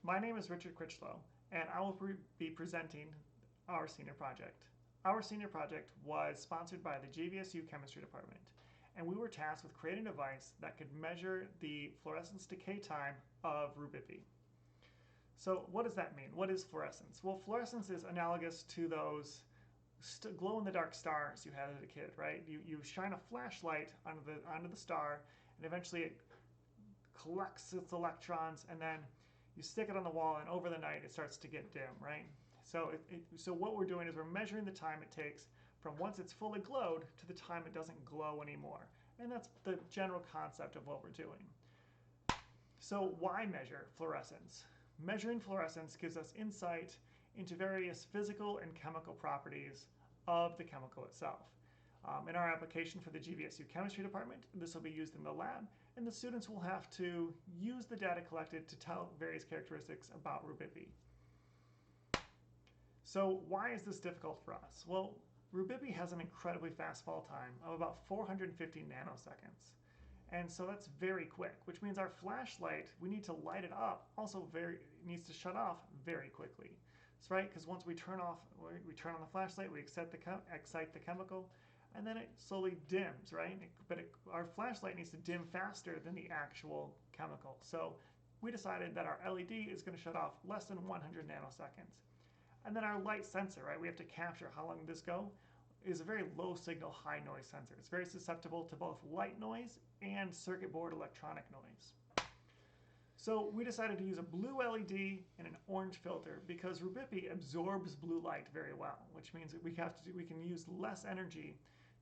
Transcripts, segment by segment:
My name is Richard Critchlow, and I will be presenting our senior project. Our senior project was sponsored by the GVSU chemistry department, and we were tasked with creating a device that could measure the fluorescence decay time of rubiby. So what does that mean? What is fluorescence? Well, fluorescence is analogous to those glow-in-the-dark stars you had as a kid, right? You shine a flashlight onto the star, and eventually it collects its electrons, and then you stick it on the wall, and over the night it starts to get dim, right? So, so what we're doing is we're measuring the time it takes from once it's fully glowed to the time it doesn't glow anymore. And that's the general concept of what we're doing. So why measure fluorescence? Measuring fluorescence gives us insight into various physical and chemical properties of the chemical itself. In our application for the GVSU chemistry department, this will be used in the lab, and the students will have to use the data collected to tell various characteristics about rubiby. So why is this difficult for us? Well, rubiby has an incredibly fast fall time of about 450 nanoseconds. And so that's very quick, which means our flashlight, we need to light it up, also needs to shut off very quickly. That's right, because once we turn on the flashlight, we excite the chemical, and then it slowly dims, right? Our flashlight needs to dim faster than the actual chemical. So we decided that our LED is going to shut off less than 100 nanoseconds. And then our light sensor, right? We have to capture how long this goes, is a very low signal, high noise sensor. It's very susceptible to both light noise and circuit board electronic noise. So we decided to use a blue LED and an orange filter because rubiby absorbs blue light very well, which means that we can use less energy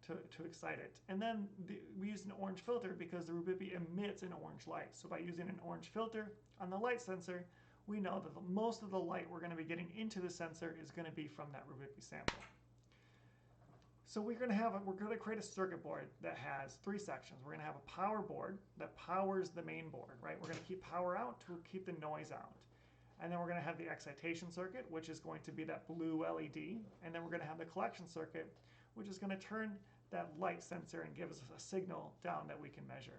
to excite it. And then we used an orange filter because the rubiby emits an orange light. So by using an orange filter on the light sensor, we know that most of the light we're going to be getting into the sensor is going to be from that rubiby sample. So we're going to create a circuit board that has three sections. We're going to have a power board that powers the main board, right? We're going to keep power out to keep the noise out. And then we're going to have the excitation circuit, which is going to be that blue LED. And then we're going to have the collection circuit, which is going to turn that light sensor and give us a signal down that we can measure.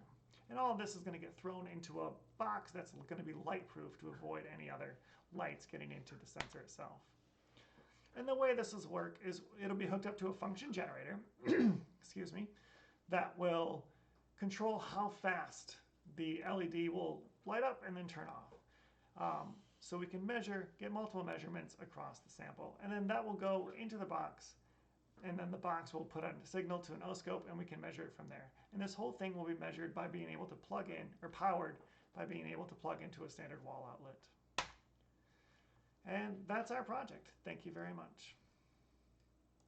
And all of this is going to get thrown into a box that's going to be light proof to avoid any other lights getting into the sensor itself. And the way this will work is it'll be hooked up to a function generator, excuse me, that will control how fast the LED will light up and then turn off. So we can get multiple measurements across the sample. And then that will go into the box. And then the box will put out a signal to an oscilloscope, and we can measure it from there. And this whole thing will be measured by being able to plug in, or powered by being able to plug into a standard wall outlet. And that's our project. Thank you very much.